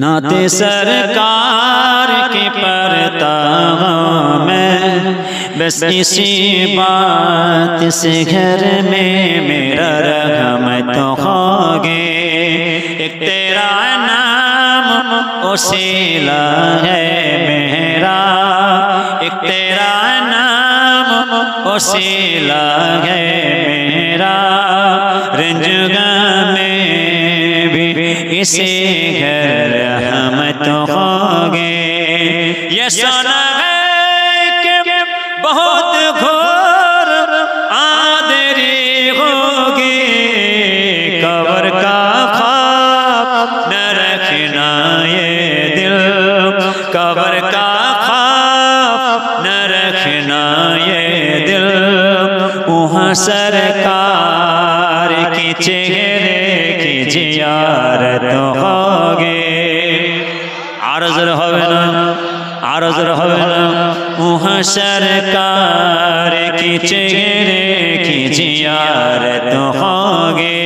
नाते सरकार की पढ़ता हूँ मैं, बस इसी बात से घर में मेरा रहमत होगे। एक तेरा नाम वसीला है मेरा, एक तेरा नाम वसीला है मेरा, रंजगा में भी इसी घर रहमत होगे। ये सुना है कि बहुत घोर आदरी होगी, कब्र का ख्वाब न रखना ये दिल, कब्र का ख्वाब न रखना ये दिल, वहाँ सरकार की चेहरे की जियारत होगे। आरज़ होवे ना, आरज़ होवे ना, वहाँ सरकार की चेहरे की जियारत होगे।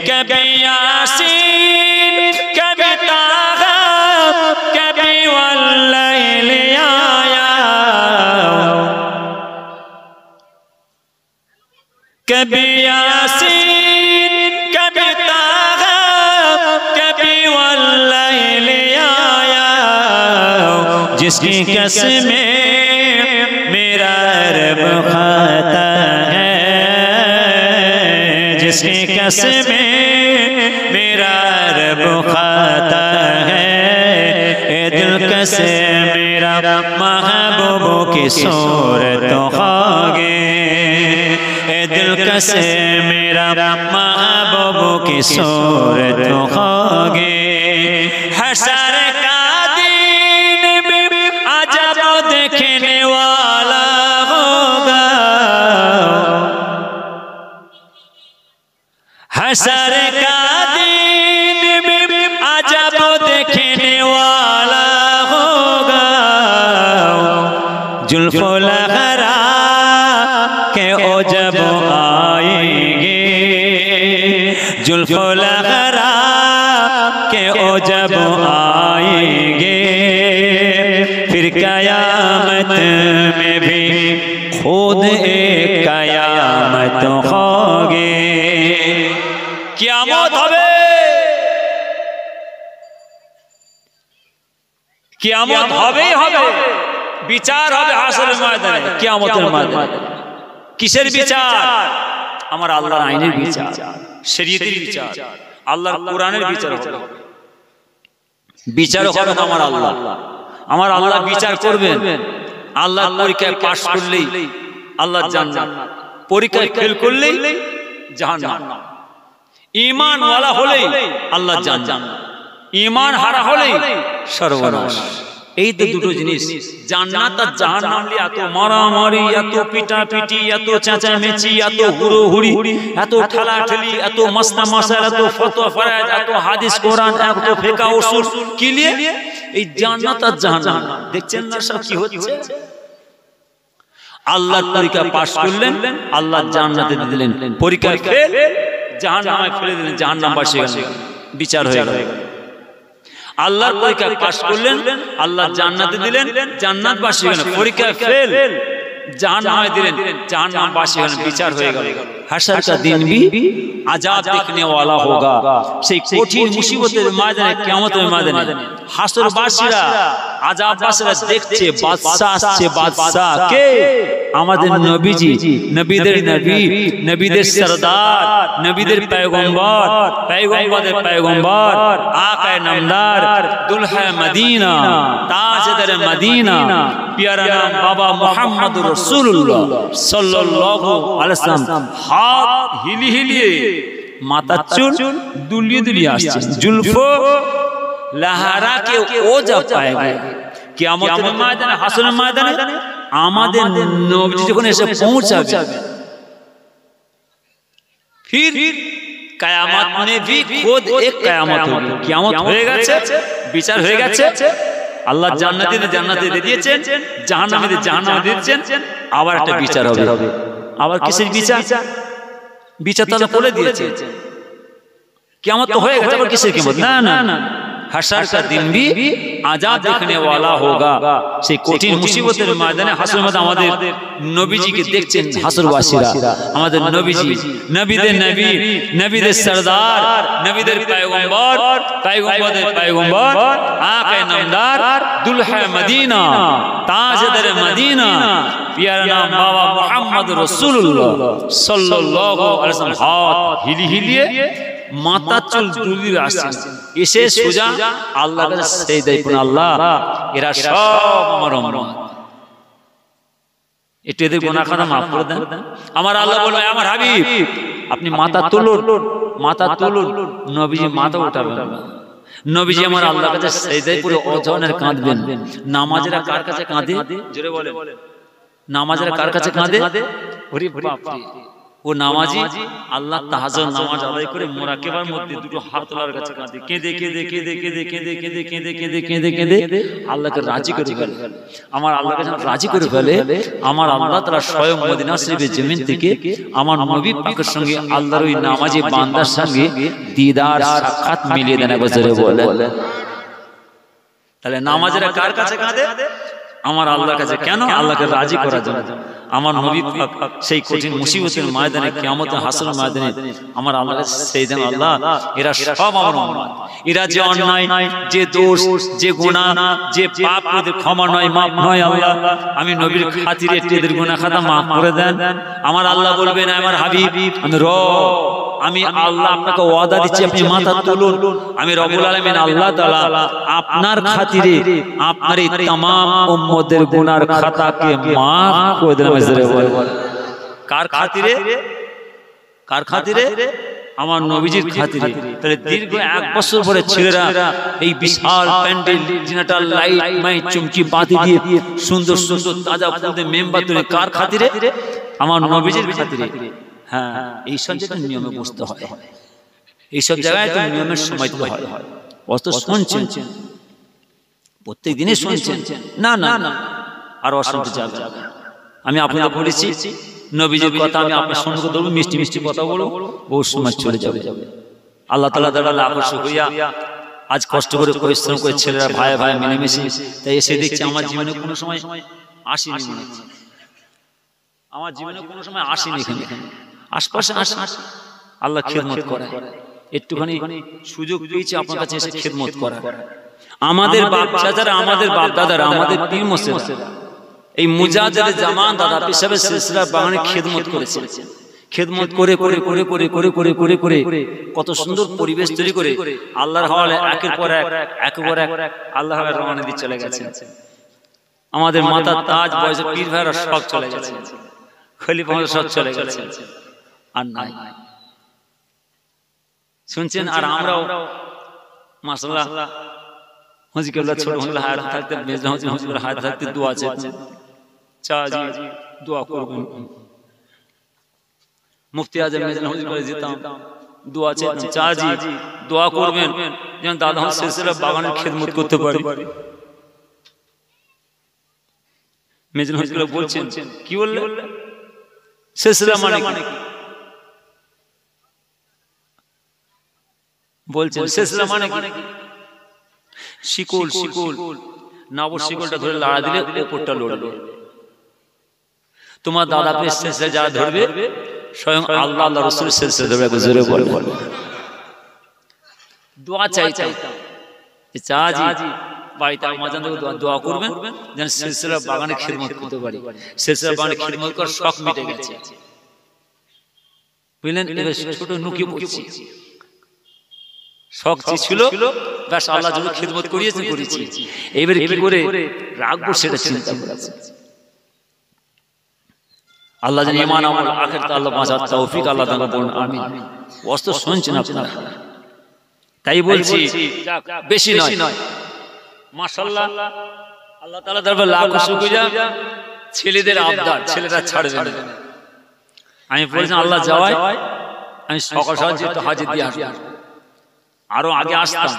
कभी यासीन कभी ताहा कभी वल्लैल आया, कभी यासीन कभी ताहा कभी वल्लैल आया, जिसकी कसमें मेरा रब खाता है, जिसकी कसमें मेरा रब खाता है, ए दिल कसे मेरा महबूब की सूरत होगे, ए दिल कसे मेरा महबूब की सूरत होगे। हशर का दिन में अजब देखने वाला होगा, हशर का दिन में अजब देखने वाला होगा। जुल्फ़ो लहरा के ओ जब आएंगे, जुल्फ़ो लहरा के ओ जब आएंगे, फिर कयामत में भी खुद एक कयामत होगे। कियामत होवे, कियामत होवे होवे, বিচার হবে হাসরের ময়দানে, কিয়ামতের ময়দানে। কিসের বিচার? আমার আল্লাহর আইনের বিচার, শরীয়তের বিচার, আল্লাহর কোরআনের বিচার হবে। বিচার হবে আমার আল্লাহ, আমার আল্লাহ বিচার করবেন। আল্লাহ পরীক্ষায় পাশ করলেই আল্লাহ জান্নাত, পরীক্ষায় ফেল করলেই জাহান্নাম। ঈমান ওয়ালা হলেই আল্লাহ জান্নাত, ঈমান হারা হলেই সর্বনাশ। এই তো দুটো জিনিস, জান্নাত আর জাহান্নাম নিয়ে এত মারামারি, এত পিটাপিটি, এত চেঁচামেচি, এত হুড়োহুড়ি, এত ঠেলাঠেলি, এত মাসনা মাসাইল, এত ফতোয়া ফরায়েদ, এত হাদিস কোরআন, এত ফিকহ উসুল, কি নিয়ে? এই জান্নাত আর জাহান্নাম। দেখছেন না সব কি হচ্ছে? আল্লাহর পরীক্ষা পাশ করলেন, আল্লাহ জান্নাতে দিলেন, পরীক্ষা ফেল জাহান্নামে ফেলে দিলেন, জাহান্নামবাসী গেলেন, বিচার হয়ে গেল। আল্লাহর পরীক্ষা পাশ করলেন, আল্লাহ জান্নাতে দিলেন, জান্নাতবাসী হলেন, পরীক্ষা ফেল জাহান্নামে দিলেন, জাহান্নামবাসী হলেন, বিচার হয়ে গেল। হাশর का दिन भी আযাব देखने वाला होगा। সেই কঠিন মুসিবতের ময়দানে, কিয়ামতের ময়দানে হাসরবাসীরা, আযাববাসীরা দেখছে বাদশা আসছে। বাদশা কে? আমাদের নবীজি, নবীদের নবী, নবীদের সরদার, নবীদের পয়গম্বর, পয়গম্বরদের পয়গম্বর, আকায়ে নামদার, দুলহা মদিনা, তাজদার মদিনা, প্যারা নাম বাবা মুহাম্মদুর রাসূলুল্লাহ সাল্লাল্লাহু আলাইহি ওয়াসাল্লাম হাত হিলি হিলিয়ে, মাথা চুল দুলিয়ে দুলিয়ে আসছে, জুলফো লহরা কে ও জব পাएगा। কিয়ামতের ময়দানে, হাসরের ময়দানে আমাদের নবী যখন এসে পৌঁছাবে, फिर कयामत में भी खुद एक कयामत होगी। कियामत হয়ে গেছে, বিচার হয়ে গেছে, আল্লাহ জান্নাতীদের জান্নাতে দিয়ে দিয়েছেন, জাহান্নামীদের জাহান্নামে দিয়ে দিয়েছেন, আবার একটা বিচার হবে। আবার কিসের বিচার? বিচার তো আল্লাহ বলে দিয়েছে, কিয়ামত তো হয়ে গেছে, আবার কিসের কিয়ামত? না না না, हशर का दिन भी आजाद देखने वाला होगा সেই কঠিন মুসিবতের ময়দানে হাসর মধ্যে আমাদের নবীজিকে দেখছেন হাসরবাসীরা আমাদের নবীজি নবীদের নবী নবীদের সরদার নবীদের পয়গম্বর পয়গম্বরদের পয়গম্বর আকা নামদার দুলহা মদিনা তাজদার মদিনা প্যারা নাম বাবা মুহাম্মদ রাসূলুল্লাহ সাল্লাল্লাহু আলাইহি ওয়াসাল্লাম হাত হিলিয়ে মাথা চুল দুলিয়ে আসছেন এসে সোজা আল্লাহর কাছে সেজদায় পড়ে আল্লাহ এরা সব আমার উম্মত একটু এদের গুনাহ খাতা maaf করে দেন আমার আল্লাহ বলবে আমার হাবিব আপনি মাথা তুলুন নবীজি মাথা উঠাবেন নবীজি আমার আল্লাহর কাছে সেজদায় পড়ে অজনের কাঁদবেন নামাজেরা কার কাছে কাঁদে জোরে বলেন নামাজেরা কার কাছে কাঁদে ওরে বাপ রে ও নামাজি আল্লাহ তাহাজ্জুদ নামাজ আদায় করে মুরাকাবার মধ্যে দুটো হাত তোলার কাছে কাঁদে কেঁদে আল্লাহকে রাজি করে ফেলে আমার আল্লাহকে যখন রাজি করে ফেলে আমার আল্লাহ তাআলা স্বয়ং মদিনা শরীফের জমিন থেকে আমার নবী পাকের সঙ্গে আল্লাহর ওই নামাজি বান্দার সঙ্গে দিদার সাক্ষাৎ মিলিয়ে দেন বজরে বলে তাহলে নামাজেরা কার কাছে কাঁদে আমার আল্লাহর কাছে কেন আল্লাহকে রাজি করার জন্য আমার নবী পাক সেই কঠিন মুসিবতের ময়দানে কিয়ামতের হাসরের ময়দানে আমার আল্লাহর কাছে সেজদা আল্লাহ এরা সব আমার উম্মত এরা যে অন্যায় যে দোষ যে গুনাহ যে পাপ ওদের ক্ষমা নয় maaf নয় আল্লাহ আমি নবীর খাতিরে এদের গুনাহ খাতা maaf করে দেন আমার আল্লাহ বলবেন আমার হাবিব আমি আমি আল্লাহ আপনাকে ওয়াদা দিচ্ছি আপনি মাথা তুলুন আমি রব্বুল আলামিন আল্লাহ তাআলা আপনার খাতিরে আপনার এই तमाम উম্মতের গুনার খাতাকে maaf করে দিলাম জোরে বল কার খাতিরে আমার নবীজির খাতিরে তাহলে দীর্ঘ 1 বছর পরে ছেলেরা এই বিশাল প্যান্ডেল জিনাটার লাইট মাই চমকি বাতি দিয়ে সুন্দর সুন্দর তাজা ফুলে মেম্বার তৈরি কার খাতিরে আমার নবীজির খাতিরে হ্যাঁ এই সব জায়গায় নিয়মে বসতে হয় এই সব জায়গায় তো নিয়মের সময় দিতে হয় অত শুনছেন প্রত্যেক দিনই শুনছেন না আর অশান্তি যাবে আমি আপনাকে বলেছি নবীজির কথা আমি আপনার সঙ্গে বলবো মিষ্টি মিষ্টি কথা বলবো বহু সময় চলে যাবে আল্লাহ তাআলা দ্বারা আকর্ষিত হইয়া আজ কষ্ট করে পরিশ্রম করে ছেলেরা ভাই ভাই মিলেমিশে তাই এসে দেখছি আমার জীবনে কোনো সময় আসেনি মনে হচ্ছে আমার জীবনে কোনো সময় আসেনি এখানে আশপাশে আসে আল্লাহ খিদমত করে একটুখানি সুযোগ পেয়েছি আপনার কাছে এসে খিদমত করার আমাদের বাপ চাচারা আমাদের বাপ দাদারা আমাদের পীর মুর্শিদরা এই মুজাদ্দিদ জামান দাদা পিসাবে সিলসিলা বাগানে খিদমত করেছেন খিদমত করে কত সুন্দর পরিবেশ তৈরি করে আল্লাহর হাওয়ালে একের পর এক আল্লাহর হাওয়ালে রওনা দিয়ে চলে গেছেন আমাদের মাতা তাজ বয়সে পীর ভাইরা সব চলে গেছে খলিফা সব চলে গেছে আর নাই শুনছেন আর আমরাও মাশাআল্লাহ হুজুর কেবলা ছোট হুজুর হায়াত থাকতে মেজনা হুজুর হায়াত থাকতে দোয়া চাইতেন চাচি দোয়া করবেন মুফতি আজম মেজনা হুজুর করে যেতাম দোয়া চাইতেন চাচি দোয়া করবেন যেন দাদা হুজুর সিলসিলা বাগানের খিদমত করতে পারি মেজনা হুজুর বলছেন কি বললেন সিলসিলা মানে কি বলছেন সিলসিলা মানে কি শিকল নব শিকলটা ধরে লাড়া দিলে উপরটা লড়বে তোমার দাদা পীর সিলসিলা যারা ধরবে স্বয়ং আল্লাহ আল্লাহ রাসূলের সিলসিলা ধরবে জোরে বল দোয়া চাইতাম চাচি বাড়িতে আমাজন দোয়া করবেন যেন সিলসিলা বাগানে খিদমত করতে পারি সিলসিলা বাগানে খিদমত করার শখ মিটে গেছে বুঝলেন এবার ছোট নুকি পড়ছি শখ ছিল বাস আল্লাহ যখন খিদমত করেছি এবারে কি করে রাখবো সেটা চিন্তা করেছি আল্লাহ যেন ঈমান আমল আখিরাত আল্লাহ বাঁচার তৌফিক আল্লাহ দান করুন আমিন ওয়াজ তো শুনছেন আপনারা তাই বলছি বেশি নয় মাশাআল্লাহ আল্লাহ তাআলা দরবার লাখ শুকরিয়া ছেলেদের আবদার ছেলেরা ছাড়বে না আমি বলেছি আল্লাহ যাওয়ায় আমি সকাল সকাল যেতে হাজির দিয়ে আসব আরো আগে আসতাম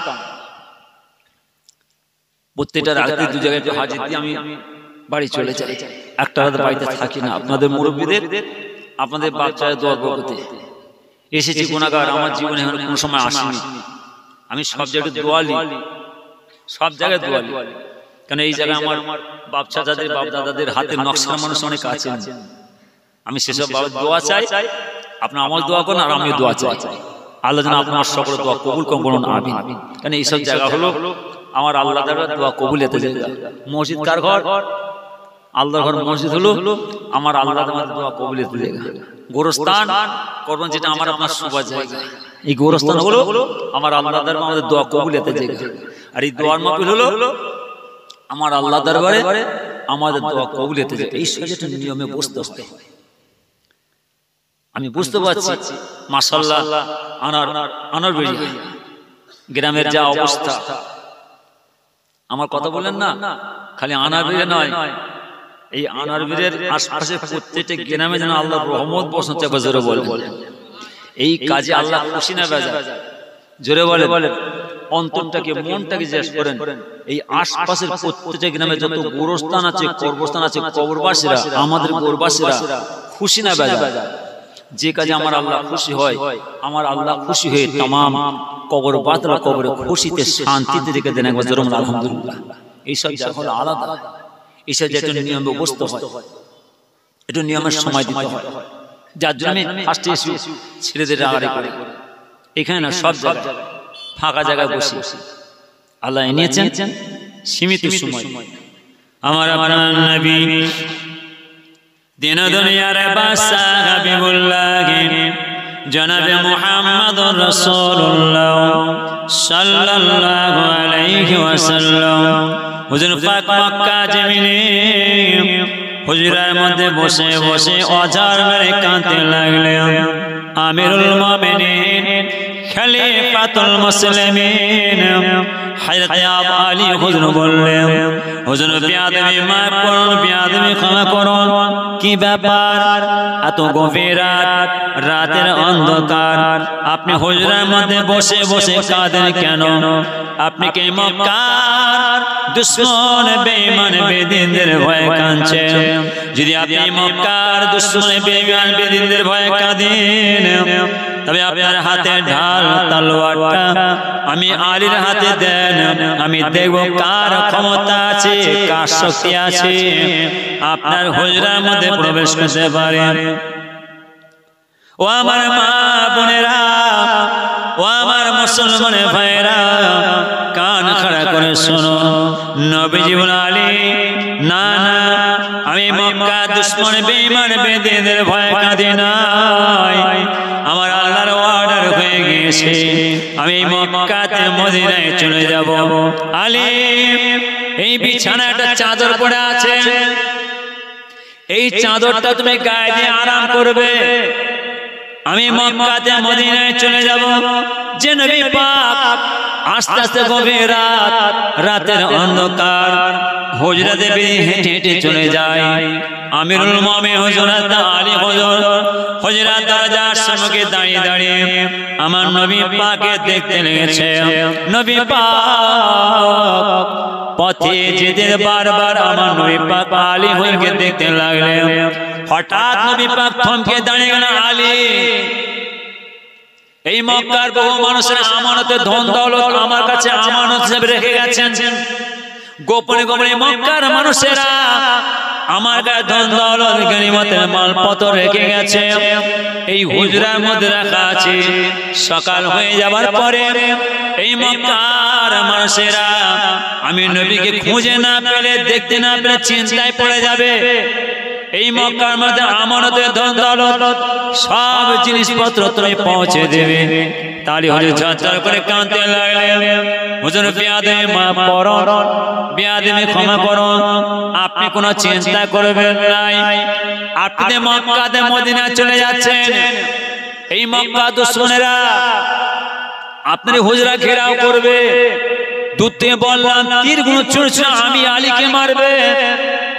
প্রত্যেকটা রাতে দু জায়গায় হাজির দিয়ে আমি বাড়ি চলে যাই একটা রাত বাড়িতে থাকি না আপনাদের মুরব্বিদের আপনাদের বাচ্চাদের দোয়া বরকতে এসেছি গুনাহগার আমার জীবনে কোনো সময় আসেনি আমি সব জায়গায় দোয়া লি সব জায়গায় দোয়া লিখি, কারণ এই জায়গায় আমার বাপ চাচাদের বাপ দাদাদের হাতের নকশার মানুষ অনেক আছেন। আমি সেসব দোয়া চাই, আপনার আমার দোয়া করুন আর আমিও দোয়া চাই, আল্লাহ যেন আপনার সকল দোয়া কবুল করুন, আমিন। কারণ এইসব জায়গা হলো আমার আল্লাহ তাআলার দোয়া কবুলিয়তের জায়গা। মসজিদ কার ঘর? আল্লাহর ঘর। মসজিদ হলো আমার আল্লাহ তাআলার দোয়া কবুলিয়তের জায়গা। গোরস্থান করবেন যেটা আমার আপনার সুবা জায়গা, এই গোরস্থান হলো আমার আল্লাহ দরবারে আমাদের দোয়া কবুলিয়তের জায়গা। আর এই দোয়ার মাহফিল হলো আমার আল্লাহ দরবারে আমাদের দোয়া কবুলিয়তের জায়গা। এই সবটা নিয়মে বসতে হয়। আমি বুঝতে পারছি মাশাআল্লাহ আনার বেরিয়া গ্রামের যা অবস্থা, আমার কথা বলেন না, খালি আনার বেরিয়া নয়, এই আনার বেরিয়ার আশপাশে প্রত্যেকটা গ্রামে যেন আল্লাহর রহমত বর্ষণ চাপা। জোরে বলে এই কাজে আল্লাহ খুশি না বেজা? জোরে বলে অন্তরটাকে মনটাকে জিজ্ঞেস করেন, এই আশপাশের প্রত্যেকটা গ্রামে যত গোরস্থান আছে, কবরস্থান আছে, কবরবাসীরা আমাদের গোরবাসীরা খুশি না বেজা? যে কাজে আমার আল্লাহ খুশি হয়, আমার আল্লাহ খুশি হয়ে तमाम কবর বাতলা কবরে খুশিতে শান্তিতে রেখে দেন। একবার জোরে আলহামদুলিল্লাহ। এইসব যা হলো আলাদা, এইসব যেটা নিয়মে বসতে হয়, একটু নিয়মের সময় দিতে হয়। যার জন্য আমি ফার্স্টে এসে ছেলেদের আগারে করে এখানে না, সব জায়গায় ফাঁকা জায়গায় বসি আল্লাহ এনেছেন সীমিত সময়। আমার আপনার নবী দিন দুনিয়ার বাদশা হাবিবুল্লাহ জনাবে মুহাম্মদুর রাসূলুল্লাহ সাল্লাল্লাহু আলাইহি ওয়াসাল্লাম হুজুর পাক মক্কা জমিনে হুজুরার মধ্যে বসে বসে অঝার মেরে কাঁদতে লাগলেন। আমিরুল মুমিনিন খলিফাতুল মুসলিমিন হযরত আলী হুজুর বললেন, হুজুর বিয়াদবি মাফ করুন, বিয়াদবি ক্ষমা করুন। কি ব্যাপার? এত গভীর রাত, রাতের অন্ধকার, আপনি হুজুরের মধ্যে বসে বসে কাঁদেন কেন? আপনি কি মক্কার দুশমন বেঈমান বেদিনদের ভয়ে কাঁদছেন? যদি আপনি মক্কার দুশমন বেঈমান বেদিনদের ভয়ে কাঁদেন, তবে আপনার হাতে ঢাল তলোয়ারটা আমি আলীর হাতে দেন, আমি দেখব কার ক্ষমতা আছে, কার শক্তি আছে আপনার হুজরার মধ্যে প্রবেশ করতে পারে। ও আমার মা বোনেরা, ও আমার মুসলমান ভাইরা, কান খাড়া করে শোনো। নবীজি বলেন, আলী না না, আমি মক্কা দুশমন বেঈমান বেদিনদের ভয় কাঁদি নাই, আমার আল্লাহর অর্ডার হয়ে গিয়েছে, আমি মক্কাতে মদিনায় চলে যাব। আলী এই বিছানায় একটা চাদর পড়ে আছে, এই চাদরটা তুমি গায়ে দিয়ে আরাম করবে, আমি মক্কাতে মদিনায় চলে যাব। যে নবী পাক আস্তে আস্তে গভীর রাত, রাতের অন্ধকার, হুজরাতে বেরিয়ে হেঁটে হেঁটে চলে যায়। আমিরুল মুমিনিন হযরত আলী হুজরাত দরজার সামনে দাঁড়িয়ে দাঁড়িয়ে আমার নবী পাককে দেখতে লেগেছে। নবী পাক পথে যেতে বারবার আমার নবী পাক আলী হুজুরকে দেখতে লাগলেন। হঠাৎ নবী পাক থমকে দাঁড়িয়ে গেলেন। আলী, এই মক্কার বহু মানুষের আমানতে ধন দৌলত আমার কাছে আমানত হিসেবে রেখে গেছেন। গোপনে গোপনে মক্কার মানুষেরা আমার কাছে ধন দৌলত গনিমতের মালপত্র রেখে গেছে, এই হুজরার মধ্যে রাখা আছে। সকাল হয়ে যাবার পরে এই মক্কার মানুষেরা আমি নবীকে খুঁজে না পেলে, দেখতে না পেলে চিন্তায় পড়ে যাবে। এই মক্কার মধ্যে আমানতের ধন দৌলত সব জিনিসপত্র তুমি পৌঁছে দেবে। তালি হুজুর ঝরঝর করে কাঁদতে লাগলেন। হুজুর বিয়াদবি মাফ করুন, বিয়াদবি ক্ষমা করুন, আপনি কোনো চিন্তা করবেন নাই, আপনি মক্কাতে মদিনা চলে যাচ্ছেন। এই মক্কা দুশমনেরা আপনার হুজরা ঘেরাও করবে। দূর থেকে বললাম তীরগুলো ছুঁড়ছে, আমি আলীকে মারবে,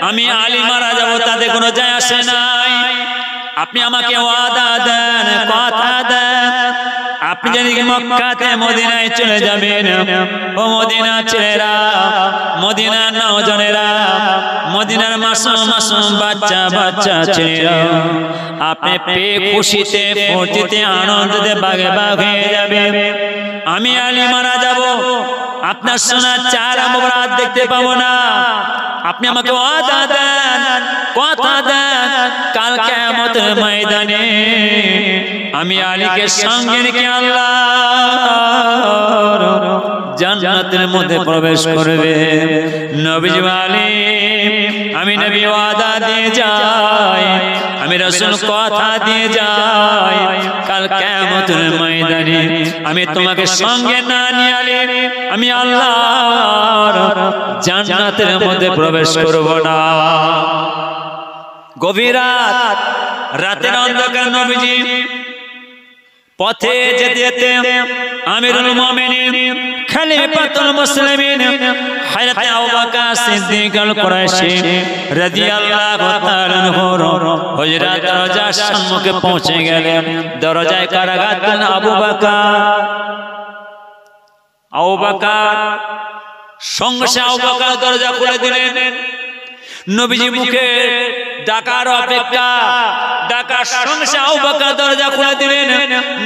আমি আলী মারা যাব, তাতে কোনো যায় আসে নাই। আপনি আমাকে ওয়াদা দেন, কথা দেন, আপনি যদি মক্কাতে মদিনায় চলে যাবেন, ও মদিনা ছেলেরা, মদিনার নওজনেরা, মদিনার মাসুম মাসুম বাচ্চা বাচ্চা ছেলেরা, আপনি পেয়ে খুশিতে ফুর্তিতে আনন্দে বাগে বাগ হয়ে যাবে। আমি আলী মারা যাব, আপনার সোনার চেহারা মোবারক দেখতে পাবো না। আপনি আমাকে ওয়াদা দেন, কথা দেন, কাল কিয়ামতের ময়দানে আমি আলীকে সঙ্গে রেখে আল্লাহর জান্নাতের মধ্যে প্রবেশ করবে। নবীজি বলেন, আমি নবী ওয়াদা দিয়ে যাই, আমি রাসূল কথা দিয়ে যাই, কাল কিয়ামতের ময়দানে আমি তোমাকে সঙ্গে না নিয়ে আমি আল্লাহর জান্নাতের মধ্যে প্রবেশ করব না। গভীর রাত, রাতের অন্ধকার নবীজি পথে যেতে যেতে আমিরুল মুমিনিন খলিফাতুল মুসলিমিন হযরত আবু বকর সিদ্দিক আল কুরাইশি রাদিয়াল্লাহু তাআলা আনহু হুজরাত দরজার সম্মুখে পৌঁছে গেলেন। দরজায় কারাঘাত করলেন আবু বকর সঙ্গে আবু বকর দরজা খুলে দিলেন। নবীজি মুখে ডাকার অপেক্ষা, ডাকার সঙ্গে আবু বকর দরজা খুলে দিলেন।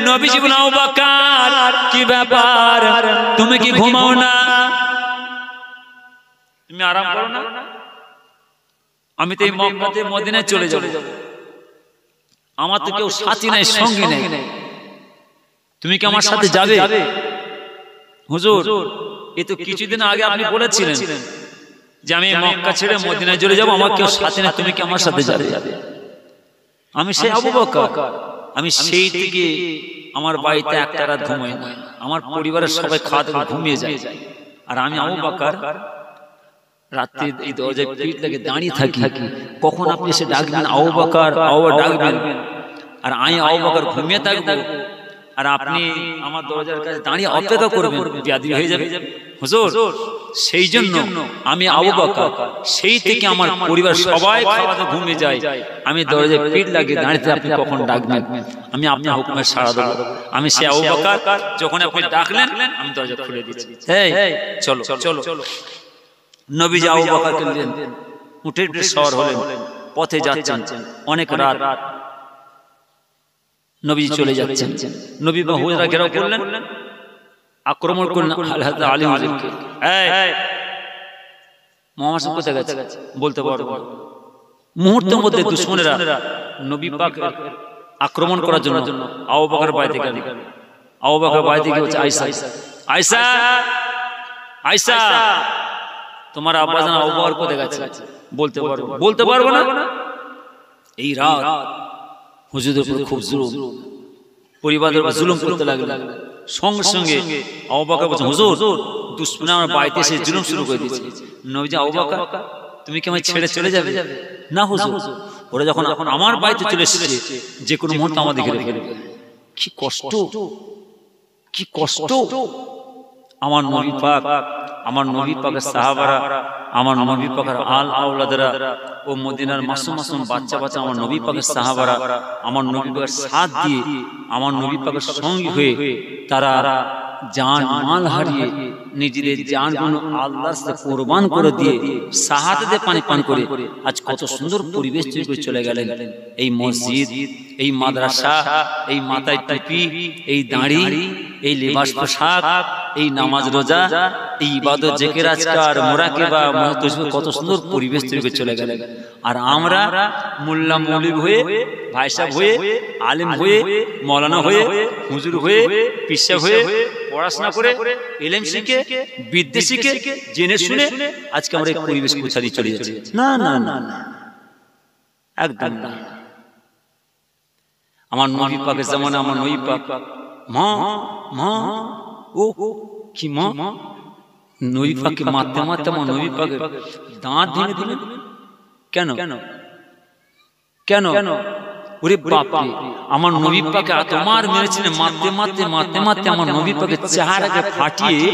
নবীজি বলেন, আবু বকর কি ব্যাপার, তুমি কি ঘুমাও না, তুমি আরাম করো না? আমি তো এই মক্কাতে মদিনায় চলে যাব, আমার তো কেউ সাথী নাই, সঙ্গী নাই, তুমি কি আমার সাথে যাবে? হুজুর, এই তো কিছুদিন আগে আপনি বলেছিলেন যে আমি মক্কা ছেড়ে মদিনায় চলে যাব, আমার কেউ সাথে না, তুমি কি আমার সাথে যাবে? আমি সেই আবু বকর, আমি সেই থেকে আমার বাড়িতে একটা রাত ঘুমাই না, আমার পরিবারের সবাই খাওয়া দাওয়া ঘুমিয়ে যায়, আর আমি আবু বকর রাত্রি এই দরজায় পিঠ লাগে দাঁড়িয়ে থাকি, কখন আপনি এসে ডাকবেন আবু বকর, আবু ডাকবেন, আর আমি আবু বকর ঘুমিয়ে থাকবো, আর আপনি আমার দরজার কাছে দাঁড়িয়ে অপেক্ষা করবেন, বিয়াদি হয়ে যাবে। হুজুর, সেই জন্য আমি আবু বকর সেই থেকে আমার পরিবার সবাই খাওয়াতে ঘুমিয়ে যায়, আমি দরজায় পিঠ লাগিয়ে দাঁড়িয়ে, আপনি কখন ডাকবেন, আমি আপনার হুকুমে সাড়া দেব। আমি সে আবু বকর, যখন আপনি ডাকলেন আমি দরজা খুলে দিচ্ছি, এই চলো চলো। নবীজি আবু বকরকে নিলেন, উঠে উঠে সওয়ার হলেন, পথে যাচ্ছেন, অনেক রাত, নবীজি চলে যাচ্ছেন। নবী বা হুজুরা ঘেরাও করলেন, আক্রমণ করলেন হযরত আলী হুজুরকে। এই মুহাম্মদ কোথায় গেছে বলতে পারবো? মুহূর্তের মধ্যে দুশমনেরা নবী পাক আক্রমণ করার জন্য আবু বকর বাড়িতে গেলেন। আবু বকর বাড়িতে গিয়ে বলছে, আয়েশা আয়েশা আয়েশা, তোমার আব্বাজান আবু বকর কোথায় গেছে? বলতে পারবো না। এই রাত হুজুরের উপর খুব জুলুম, পরিবারের উপর জুলুম করতে লাগলেন। সঙ্গে সঙ্গে আবু বকর বলছেন, হুজুর দুশমন আমার বাড়িতে এসে জুলুম শুরু করে দিয়েছে। নবীজি, আবু বকর তুমি কি আমায় ছেড়ে চলে যাবে? না হুজুর, ওরা যখন আমার বাড়িতে চলে এসেছে, যে কোনো মুহূর্তে আমাদের ঘিরে ফেলবে। কি কষ্ট, কি কষ্ট! আমার নবী পাক, আমার নবী পাকের সাহাবারা, আমার নবী পাকের আল আওলাদরা, ও মদিনার মাসুম মাসুম বাচ্চা বাচ্চা আমার নবী পাকের সাহাবারা আমার নবী পাকের সাথ দিয়ে, আমার নবী পাকের সঙ্গী হয়ে তারা জান মাল হারিয়ে নিজেদের জানগুলো আল্লাহর কাছে কুরবান করে দিয়ে শাহাদাতে পানি পান করে আজ কত সুন্দর পরিবেশ তৈরি করে চলে গেলেন। এই মসজিদ, এই মাদ্রাসা, এই মাথায় টুপি, এই দাড়ি, এই লিবাস পোশাক, এই নামাজ রোজা, এই ইবাদত জিকির আজকার মুরাকাবা মুতাসবিহ, কত সুন্দর পরিবেশ তৈরি করে চলে গেলেন। আর আমরা মোল্লা মৌলভী হয়ে, ভাই সাহেব হয়ে, আলেম হয়ে, মৌলানা হয়ে, হুজুর হয়ে, পীর সাহেব হয়ে পড়াশোনা করে, ইলম শিখে, বিদ্যা শিখে, জেনে শুনে আজকে আমরা এই পরিবেশ ছাড়িয়ে চলে যাচ্ছি। না না না, একদম না। আমার নবী পাকের জামানা, আমার নবী পাক মা মা ও কি মা, নবী পাককে মারতে মারতে আমার নবী পাকের দাঁত ভেঙে দিলেন। কেন কেন? ওরে বাপ রে, আমার নবী পাকে এত মার মেরেছিলেন, মারতে মারতে মারতে মারতে আমার নবী পাকের চেহারাকে ফাটিয়ে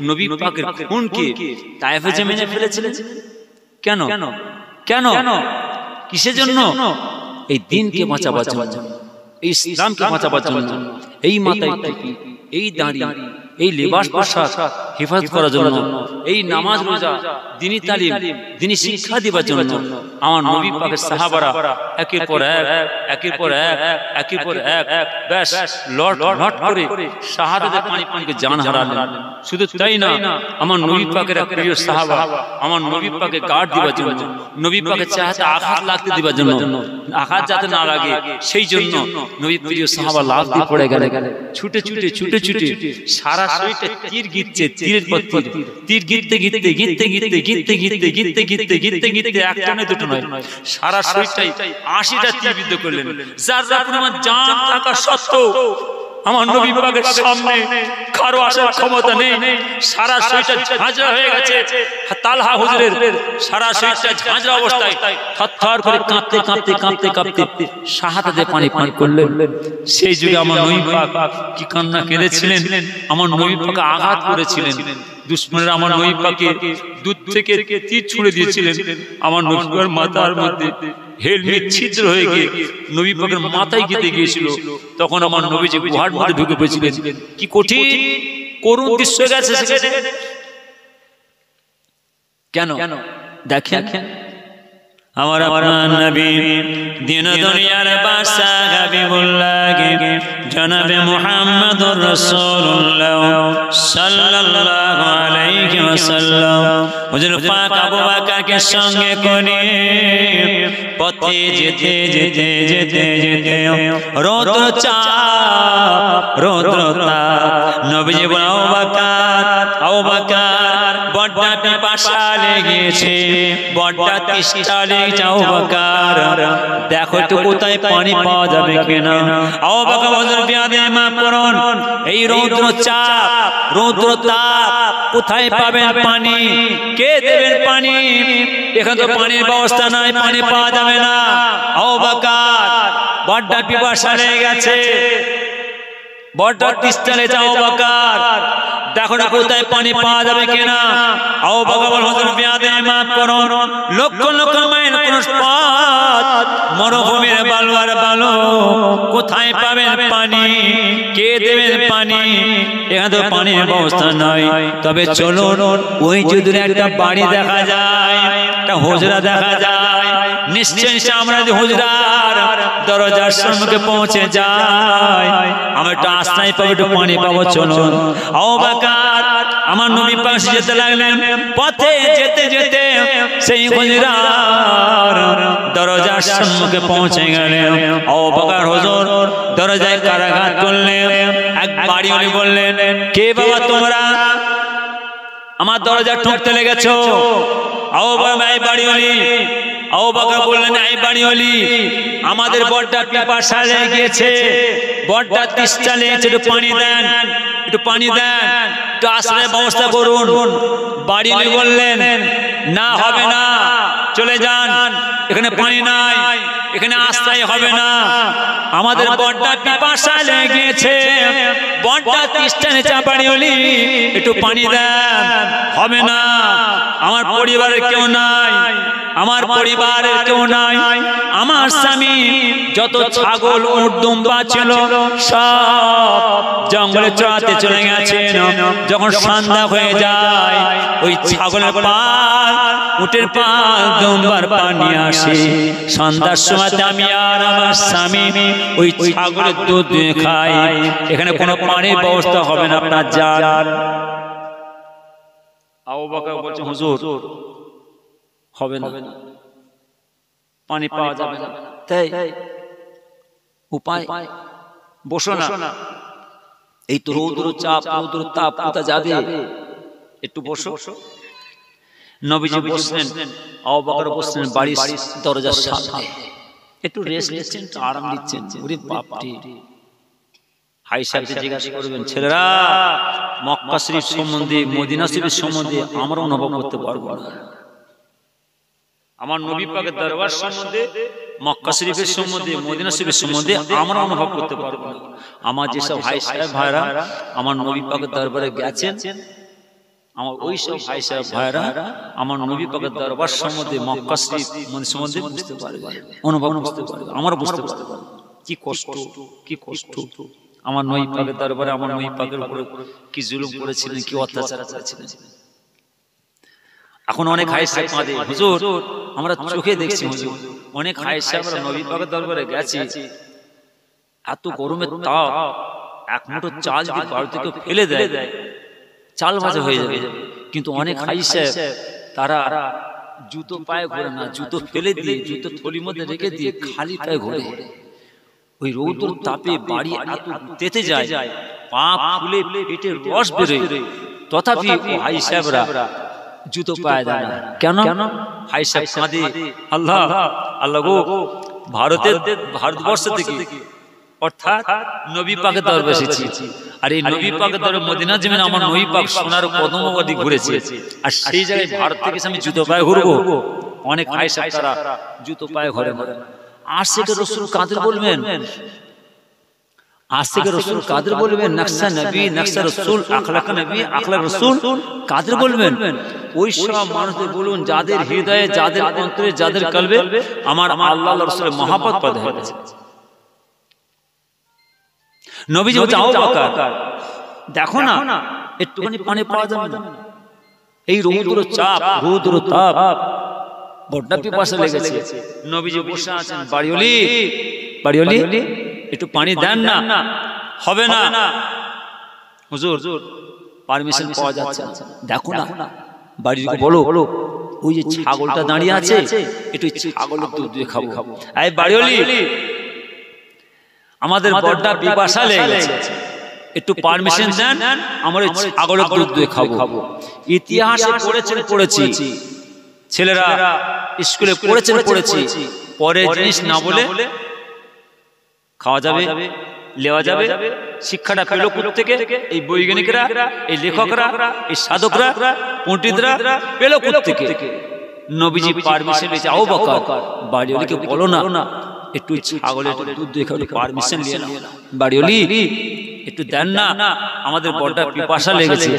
নবী পাকের খুনকে তায়েফে জমিনে ফেলেছিলেন। কেন কেন? কিসের জন্য? এই দিনকে বাঁচাবার জন্য, এই ইসলামকে বাঁচাবার জন্য। এই মাথায় টুপি, এই দাড়ি, এই লিবাস পোশাক, হেফাজত করার জন্য, এই নামাজ রোজা দ্বীনি তালিম দ্বীনি শিক্ষা দেওয়ার জন্য আমার নবী পাকের সাহাবারা একের পর এক ব্যাস লট করে শাহাদাতের পানিকে জান হারালেন। শুধু তাই না, আমার নবী পাকের এক প্রিয় সাহাবা আমার নবী পাকে গার্ড দেওয়ার জন্য, নবী পাকের চেহারাতে আঘাত লাগতে দেওয়ার জন্য, আঘাত যাতে না লাগে সেই জন্য নবী প্রিয় সাহাবা লাফ দিয়ে পড়ে গেলেন। ছুটে সারা শরীরটা তীর গিতছে, তীরের পর তীর গিততে একটা নয় দুটো নয়, সারা শরীরটাই 80টা তীর বিদ্ধ করলেন। যার পরিমাণ জান থাকা সত্ত্বেও আমার নবী পাকের সামনে কারো আসার ক্ষমতা নেই। সারা শরীরটা ঝাঁঝরা হয়ে গেছে। তালহা হুজুরের সারা শরীরটা ঝাঁঝরা অবস্থায় থরথর করে কাঁপতে শাহাদাতে পানি করলেন। সেই যুগে আমার নবী পাক কি কান্না কেঁদেছিলেন। আমার নবী পাক আঘাত করেছিলেন, দুশমনেরা আমার নবী পাকে দূর থেকে তীর ছুঁড়ে দিয়েছিলেন। আমার নবী পাকের মাথার মধ্যে হেলমেট ছিদ্র হয়ে গিয়ে নবী পাকের মাথায় গেঁথে গিয়েছিল। তখন আমার নবীজি গুহার মধ্যে ঢুকে পড়েছিলেন। কি কঠিন করুণ দৃশ্য গেছে সেখানে। কেন দেখেন, আমার নবী দিন দুনিয়ার বাদশা হাবিবুল্লাহ জনাবে মুহাম্মদুর রাসূলুল্লাহ সাল্লাল্লাহু আলাইহি ওয়াসাল্লাম হুজুর পাক আবু বকরকে সঙ্গে করে পথে যেতে রৌদ্র চাপ নবীজি বলেন আবু বকর বড়টা পিপাসা লেগেছে, বড়টা তেষ্টা লেগেছে আবু বকর, দেখো তো কোথায় পানি পাওয়া যাবে কিনা। আবু বকর বলেন বিয়াদে মাফ করুন, এই রৌদ্র চাপ রৌদ্র তাপ কোথায় পাবেন পানি, কে দেবেন পানি, এখানে তো পানির ব্যবস্থা নাই, পানি পাওয়া যাবে না। আবু বকর বড়টা পিপাসা লেগে গেছে, বড়টা তেষ্টা লেগেছে আবু বকর, দেখো না কোথায় পানি পাওয়া যাবে কিনা। আবু বকর বলেন হুজুর বিয়াদে মাফ করুন, লক্ষ লক্ষ মাইল কোন পথ মরুভূমির বালুয়ার বালু, কোথায় পাবেন পানি, কে দেবেন পানি, এখানে তো পানির ব্যবস্থা নাই। তবে চলুন ওই যদি একটা বাড়ি দেখা যায়, একটা হুজরা দেখা যায়, নিশ্চয়ই আমরা যে হুজরার দরজার সম্মুখে পৌঁছে যাই, আমরা একটু আশ্রয় পাবো, একটু পানি পাবো। চলুন। আবু বকর আমার নবী পাক যেতে লাগলেন, পথে যেতে যেতে সেই হুজরার দরজার সম্মুখে পৌঁছে গেলেন। আবু বকর হুজুর দরজায় কারাঘাত করলেন। এক বাড়িওয়ালি বললেন, কে বাবা তোমরা আমার দরজা ঠুকতে লেগেছো? আবু বকর এই বাড়িওয়ালি। আবু বকর বললেন, এই বাড়িওয়ালি আমাদের বড়টা পিপাসা লেগে গিয়েছে, বড়টা তেষ্টা লেগেছে, একটু পানি দেন, একটু পানি দেন, একটু আশ্রয়ের ব্যবস্থা করুন। বাড়িওয়ালি বললেন, না হবে না, চলে যান, এখানে পানি নাই, এখানে আশ্রয় হবে না, আমাদের বড়টা পিপাসা লেগে গিয়েছে, বড়টা তেষ্টা লেগেছে, বাড়িওয়ালি একটু পানি দেন। হবে না, আমার পরিবারের কেউ নাই, আমার পরিবারের কেউ নাই, আমার স্বামী যত ছাগল উট দুম্বা ছিল সব জঙ্গলে চড়াতে চলে গেছেন। যখন সন্ধ্যা হয়ে যায় ওই ছাগলের পাল উটের পাল দুম্বার পানি আসে, সন্ধ্যার সময় আমি আর আমার স্বামী ওই ছাগলের দুধ খাই, এখানে কোনো পানির ব্যবস্থা হবে না, আপনার যান। আবু বকর বলছে, হুজুর হবে না, পানি পাওয়া যাবে না, তাই উপায় বসো না, এই তো রৌদ্র চাপ রৌদ্র তাপ কোথায় যাবে, একটু বসো। নবীজি বসলেন, আবু বকর বসলেন বাড়ির দরজার সামনে, একটু রেস্ট নিচ্ছেন, আরাম দিচ্ছেন। ওরে বাপরে, হাই সাহেবকে জিজ্ঞাসা করবেন, ছেলেরা মক্কা শরীফ সম্বন্ধে মদিনা শরীফ সম্বন্ধে আমরা অনুভব করতে পারবো না, আমার নবী পাকের দরবার সম্বন্ধে মক্কা শরীফের সম্বন্ধে মদিনা শরীফের সম্বন্ধে আমরা অনুভব করতে পারবো না। আমার যেসব ভাই সাহেব ভাইরা আমার নবী পাকের দরবারে গেছেন, আমার ওই সব ভাই সাহেব ভাইরা আমার নবী পাকের দরবার সম্বন্ধে মক্কা শরীফ সম্বন্ধে বুঝতে পারবে, অনুভব করতে পারবে, আমরা বুঝতে পারবো কি কষ্ট, কি কষ্ট। আমার নবী পাকের দরবারে আমার নবী পাকের উপরে কি জুলুম করেছিলেন, কি অত্যাচার করেছিলেন। এখন অনেক আয়েশা কাঁদে, হুজুর আমরা চোখে দেখছি হুজুর, অনেক আয়েশা আমরা নবী পাকের দরবারে গেছি, এত গরমের তাপ, এক মুঠো চাল যদি বাড়ি থেকে ফেলে দেয় চাল ভাজা হয়ে যাবে, কিন্তু অনেক আয়েশা তারা জুতো পায়ে ঘোরে না, জুতো ফেলে দিয়ে জুতো থলির মধ্যে রেখে দিয়ে খালি পায়ে ঘোরে। ওই রৌদ্র তাপে বাড়ি এত তেতে যায়, পা ফুলে পেটে রস বেরোয়, তথাপি আয়েশারা জুতো পায়ে দেয় না। কেন? আয়েশা কাঁদে, আল্লাহ আল্লাহ গো, ভারতবর্ষ থেকে অর্থাৎ নবী পাকের দরবারে এসেছি, আর এই নবী পাকের দরবারে মদিনা জমিনে আমার নবী পাক সোনার কদমবাদি ঘুরেছে, আর সেই জায়গায় ভারত থেকে আমি জুতো পায়ে ঘুরবো? অনেক আয়েশা তারা জুতো পায়ে ঘোরে না। আশিকে রাসূল কাদের বলবেন? আশিকে রাসূল কাদের বলবেন? নকশা নবী, নকশা রাসূল, আখলাক নবী, আখলাক রাসূল কাদের বলবেন? ওই সব মানুষদের বলুন যাদের হৃদয়ে, যাদের অন্তরে, যাদের কলবে আমার আল্লাহ রাসূলের মহব্বত পয়দা হয়ে গেছে। নবীজি বলছে, আবু বকর দেখো না একটুখানি পানি পাওয়া যাবে না, এই রৌদ্র চাপ, রৌদ্র তাপ, বড্ড পিপাসা লেগেছে। নবীজি বসে আছেন, বাড়িওয়ালি একটু পানি দেন না। হবে না হুজুর, পারমিশন পাওয়া যাচ্ছে না। দেখো না, বাড়িকে বলো ওই যে ছাগলটা দাঁড়িয়ে আছে, একটু ছাগলের দুধ দিয়ে খাবো। এই বাড়িওয়ালি, আমাদের বড্ড পিপাসা লেগেছে, একটু পারমিশন দেন, আমরা ছাগলের দুধ দিয়ে খাবো। ইতিহাসে পড়েছি, ছেলেরা স্কুলে পড়েছি, পরে জিনিস না বলে খাওয়া যাবে, লেওয়া যাবে। শিক্ষাটা পেল থেকে এই বৈজ্ঞানিকরা, এই লেখকরা, এই সাধকরা, পণ্ডিতরা পেল থেকে। নবীজি পারমিশন দিয়েছে, আবু বকর বাড়িওয়ালিকে বলো না একটু ছাগলের দুধ দিয়ে খাও, পারমিশন নিয়ে নাও। বাড়িওয়ালি একটু দেন না, আমাদের বড়টা পিপাসা লেগেছে,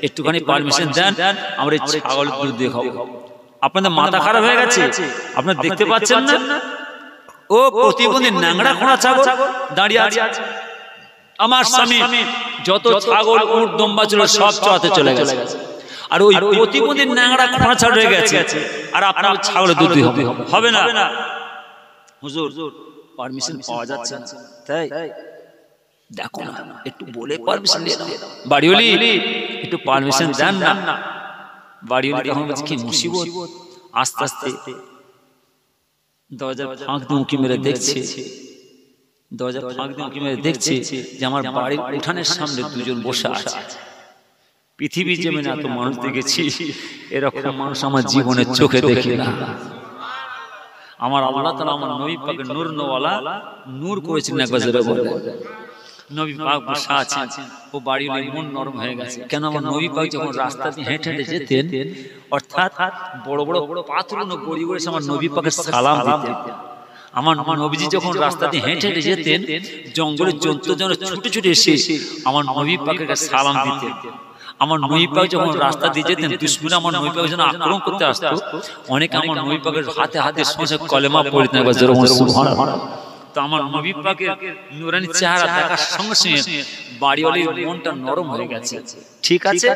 একটুখানি পারমিশন দেন, আমরা ছাগলের দুধ দিয়ে খাবো। আপনাদের মাথা খারাপ হয়ে গেছে? আপনারা দেখতে পাচ্ছেন না? ও প্রতিবন্ধী ন্যাংরা খোঁড়া ছাগল দাঁড়িয়ে আছে। আমার স্বামী যত ছাগল, উট, দম্বা ছিল সব চড়াতে চলে গেছে, আর ওই প্রতিবন্ধী ন্যাংরা খোঁড়া ছাগল রয়ে গেছে, আর আপনার ছাগলের দুধ হবে না। হুজুর পারমিশন পাওয়া যাচ্ছে না, তাই দেখো না একটু বলে পারমিশন নিয়ে নাও। বাড়িওয়ালি একটু পারমিশন দেন না। বাড়িওয়ালি তখন বলছে, কি মুসিবত। আস্তে আস্তে দরজার ফাঁক দিয়ে উঁকি মেরে দেখছে, দরজার ফাঁক দিয়ে উঁকি মেরে দেখছে যে আমার বাড়ির উঠানের সামনে দুজন বসে আছে। পৃথিবী জমিনে এত মানুষ দেখেছি, এরকম মানুষ আমার জীবনের চোখে দেখি না। আমার আল্লাহ তাআলা আমার নবী পাকের নূর নওয়ালা নূর করেছিলেন। একবার জোরে বলে, নবী পাক বসে আছেন, ও বাড়ির মন নরম হয়ে গেছে। কেন? আমার নবী পাক যখন রাস্তা দিয়ে হেঁটে হেঁটে যেতেন, অর্থাৎ বড় বড় পাথরগুলো গড়িয়ে গড়িয়ে আমার নবী পাকের সালাম দিতেন। আমার নবীজি যখন রাস্তা দিয়ে হেঁটে হেঁটে যেতেন, জঙ্গলের জন্তু যেন ছুটে ছুটে এসে আমার নবী পাকের সালাম দিতেন। আমার নবী পাক যখন রাস্তা দিয়ে যেতেন, দুশমনরা আমার নবী পাকের জন্য আক্রমণ করতে আসতো, অনেকে আমার নবী পাকের হাতে হাতে সঙ্গে কলেমা পড়তেন। একবার জোরে বলুন সুবহানাল্লাহ। তো আমার নবী পাকের নূরানি চেহারা দেখার সঙ্গে সঙ্গে বাড়িওয়ালির মনটা নরম হয়ে গেছে। ঠিক আছে,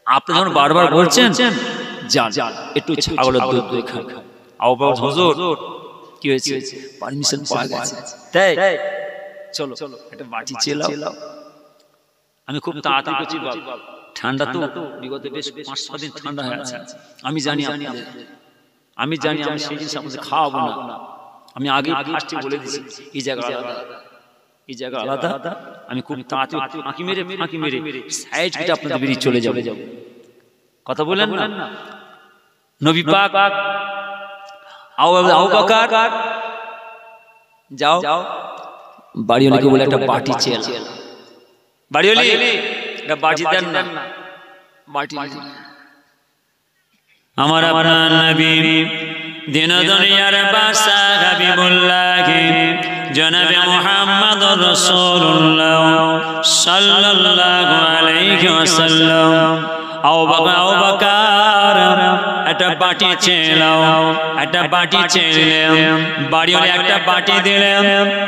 আপনি যখন বারবার বলছেন যান একটু ছাগলের দুধ দিয়ে খান, আবু বকর হুজুর কি হয়েছে? পারমিশন পাওয়া গেছে, তাই চলো একটা বাটি চেলাও। আমি খুব তাড়াতাড়ি করছি, ঠান্ডা তো বিগত বেশ 5-6 দিন ঠান্ডা হয়ে আছে। আমি জানি আমি সেই জিনিস আপনাদের খাওয়াবো না। আমি আগে ফার্স্টে বলে দিয়েছি এই জায়গা আলাদা, এই জায়গা আলাদা। আমি খুব তাড়াতাড়ি ফাঁকি মেরে সাইড কেটে আপনাদের বেরিয়ে চলে যাবো। কথা বলেন না? নবী পাক আবু বকর যাও, বাড়িওয়ালিকে বলে একটা বাটি চেল। বাড়িওয়ালি একটা বাটি দেন না। বাটি আমার আপনার নবী দিন দুনিয়ার বাদশা হাবিবুল্লাহ জনাবে মুহাম্মদুর রাসূলুল্লাহ সাল্লাল্লাহু আলাইহি ওয়াসাল্লাম আবু বকর একটা বাটি চেলাও, একটা বাটি চেলেন, বাড়িওয়ালা একটা বাটি দিলেন,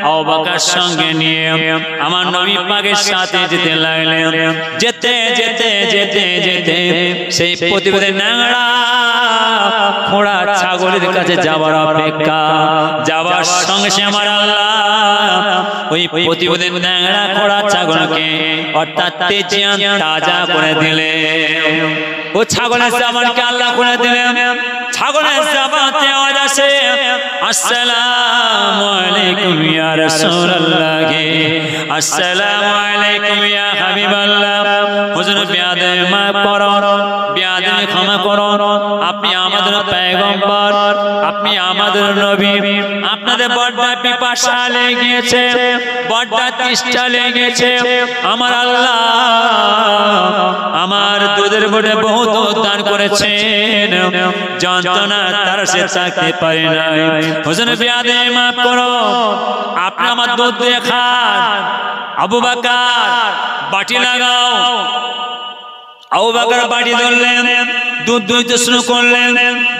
আবু বকর সঙ্গে নিয়ে আমার নবী পাকের সাথে যেতে লাগলেন। যেতে যেতে যেতে যেতে সেই প্রতিবেদী ন্যাংরা খোড়া ছাগলের কাছে যাওয়ার অপেক্ষা, যাওয়ার সঙ্গে সে আমার আল্লাহ ওই প্রতিবেদী ন্যাংরা খোড়া ছাগলকে অর্থাৎ তেজিয়ান তাজা করে দিলেন। ও ছাগলের জামানকে আল্লাহ করে দিলেন। ছাগলের জামাতে আওয়াজ আসে, আসসালামু আলাইকুম ইয়া রাসূলুল্লাহ, আসসালামু আলাইকুম ইয়া হাবিবাল্লাহ। হুজুর বিয়াদে মাফ করুন, বিয়াদে ক্ষমা করুন, আপনি আমাদের পয়গম্বর, আপনি আমাদের নবী। আপনাদের বড় পিপাসা লেগেছে, বড় তৃষ্ণা লেগেছে। আমার আল্লাহ আমার দুধের বড়ে বহুত দান করেছেন, যন্ত্রণা তার সে থাকতে পারে নাই। হুজুর বিয়াদে মাফ করো, আপনি আমার দুধ দিয়ে খান। আবু বকর বাটি লাগাও। আবু বকর বাটি ধরলেন, দুধ দুইতে শুরু করলেন।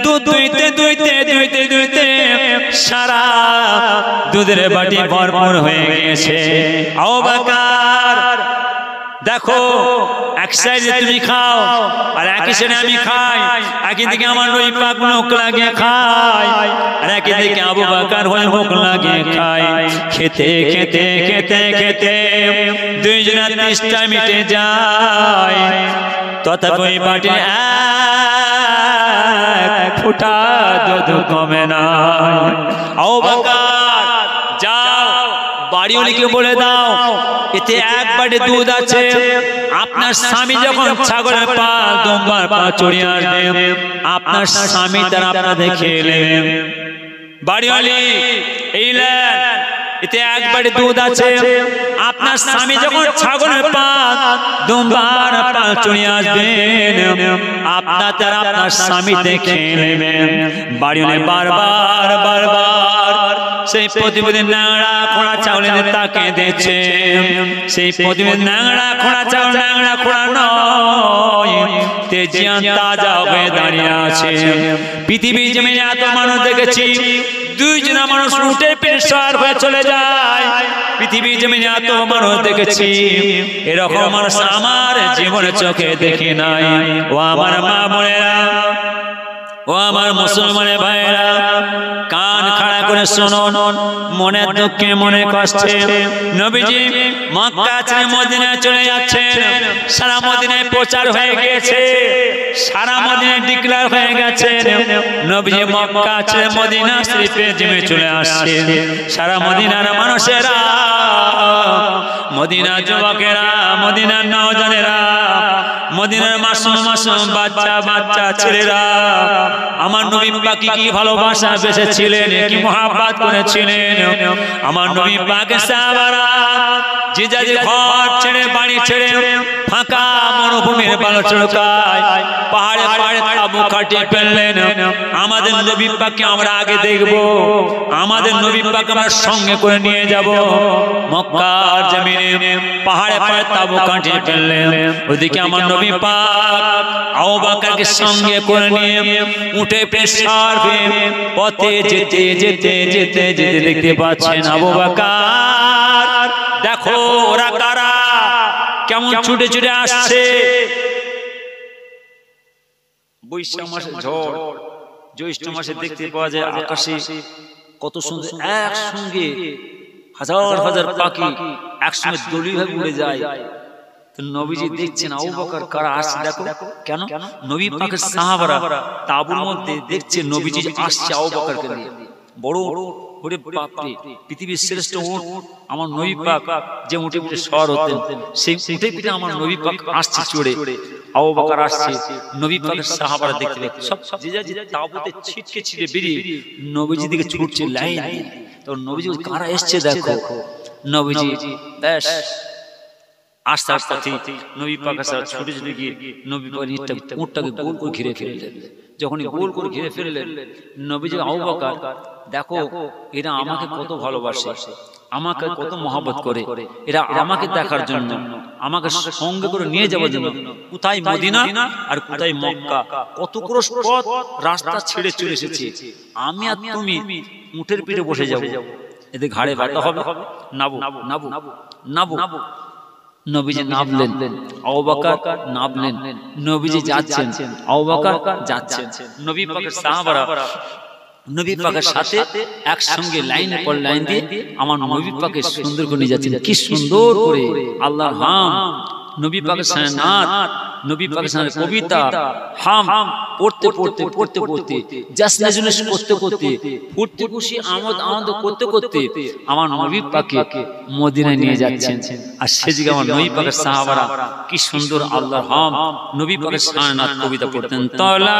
দুধ দুইতে দুইতে দুইতে দুইতে সারা দুধের বাটি ভরপুর হয়ে গেছে। আবু বকর দেখো, এক সাইডে তুমি খাও আর একই সাইডে আমি খাই, একই দিকে আমার নবী পাক মুখ লাগিয়ে খায় আর একই দিকে আবু বকর হয়ে মুখ লাগিয়ে খায়। খেতে খেতে খেতে খেতে দুইজনের তৃষ্ণা মিটে যায়, তথাপি বাটি এক ফোঁটা দুধ কমে না। আবু বকর যাও বাড়িওয়ালিকে বলে দাও, এতে এক বাটি দুধ আছে, আপনার স্বামী যখন ছাগলের পা দুম্বার পা চড়িয়ে আসবে, আপনার স্বামী তারা আপনাদের খেয়ে নেবেন। বাড়িওয়ালি এই নেন, এতে এক বাটি দুধ আছে, আপনার স্বামী যখন ছাগলের পা দুম্বার পা চড়িয়ে আসবেন, আপনার তারা আপনার স্বামী দেখে নেবেন। বাড়িওয়ালি বারবার বারবার সেই প্রতিবেদী ন্যাংরা খোড়া ছাগলের তাকে দিচ্ছে। সেই প্রতিবেদী ন্যাংরা খোড়া ছাগল ন্যাংরা খোড়া নয়, তেজিয়ান তাজা হয়ে দাঁড়িয়ে আছে। পৃথিবীর জমিনে এত মানুষ দেখেছি, দুইজন মানুষ উঠে পেশার হয়ে চলে যায়। পৃথিবীর জমিনে এত মানুষ দেখেছি, এরকম মানুষ আমার জীবনে চোখে দেখি নাই। ও আমার মা বোনেরা, ও আমার মুসলমানের ভাইরা, কান খাড়া করে শুনুন, মনের দুঃখে মনে কষ্টে নবীজি মক্কা ছেড়ে মদিনায় চলে যাচ্ছেন। সারা মদিনায় প্রচার হয়ে গিয়েছে, সারা মদিনায় ডিক্লেয়ার হয়ে গেছে নবীজি মক্কা ছেড়ে মদিনা শরীফে জিমে চলে আসছে। সারা মদিনার মানুষেরা, মদিনার যুবকেরা, মদিনার নওজনেরা, মদিনার মাসুম মাসুম বাচ্চা বাচ্চা ছেলেরা আমার নবী পাককে কি ভালোবাসা বেসেছিলেন, কি মহব্বত করেছিলেন। আমার নবী পাকের সাহাবারা যে যাদের ঘর ছেড়ে বাড়ি ছেড়ে ফাঁকা মরুভূমির বালুচড়কায় পাহাড়ে পাহাড়ে তাঁবু খাটিয়ে ফেললেন। আমাদের নবী পাককে আমরা আগে দেখব, আমাদের নবী পাককে আমরা সঙ্গে করে নিয়ে যাব। মক্কার জমিনে পাহাড়ে পাহাড়ে তাঁবু খাটিয়ে ফেললেন। ওদিকে আমার নবী পাক আবু বকরকে সঙ্গে করে নিয়ে উঠে পেশার পথে যেতে যেতে যেতে যেতে দেখতে পাচ্ছেন আবু বকর, দেখো ওরা কারা, কেমন ছুটে ছুটে আসছে। বৈশাখ মাসের ঝড়, জ্যৈষ্ঠ মাসে দেখতে পাওয়া যায় আকাশে কত সুন্দর একসঙ্গে হাজার হাজার পাখি একসঙ্গে দলীয়ভাবে উড়ে যায়। তো নবীজি দেখছেন আবু বকর কারা আসছে, দেখো কেন নবী পাকের সাহাবারা তাঁবুর মধ্যে দেখছে নবীজি আসছে আবু বকরকে নিয়ে। বড় ওরে বাপরে, পৃথিবীর শ্রেষ্ঠ উট আমার নবী পাক যে উঠে উঠে সওয়ার হতেন, সেই উঠে পিঠে আমার নবী পাক আসছে চড়ে। আবু বকর আসছে, নবী পাকের সাহাবারা দেখতে দেখতে সব যে যে তাঁবুতে ছিটকে ছিটে বেরিয়ে নবীজি দিকে ছুটছে লাইন দিয়ে। তো নবীজি কারা এসছে দেখো, নবীজি ব্যাস আস্তে আস্তে নবী পাক ছুটে ছুটে গিয়ে নবী পাক উটটাকে গোল করে ঘিরে ফেললেন। যখনই গোল করে ঘিরে ফেললেন নবীজি আবু বকর, দেখো এরা আমাকে কত ভালোবাসে, আমাকে কত মহব্বত করে, এরা আমাকে দেখার জন্য, আমাকে সঙ্গে করে নিয়ে যাওয়ার জন্য কোথায় মদিনা আর কোথায় মক্কা, কত ক্রোশ পথ রাস্তা ছেড়ে চলে এসেছে। আমি আর তুমি উটের পিঠে বসে যাব, এদের ঘাড়ে ব্যথা হবে, নাবো নাবো নাবো। নবীজি নামলেন, আবু বকর নামলেন, নবীজি যাচ্ছেন, আবু বকর যাচ্ছেন। নবী পাকের সাহাবারা নবী পাকের সাথে একসঙ্গে লাইনের পর লাইন দিয়ে আমার নবী পাকে সুন্দর করে নিয়ে যাচ্ছেন। কি সুন্দর করে আল্লাহর হাম, নবী পাকের সাথে নাত, নবী পাকের সাথে কবিতা, হাম পড়তে পড়তে পড়তে পড়তে, জাসনে জুলুস করতে করতে, ফুর্তি খুশি আমোদ আনন্দ করতে করতে আমার নবী পাকে মদিনায় নিয়ে যাচ্ছেন। আর সেদিকে আমার নবী পাকের সাহাবারা কি সুন্দর আল্লাহর হাম, নবী পাকের সাথে নাত কবিতা পড়তেন। তলা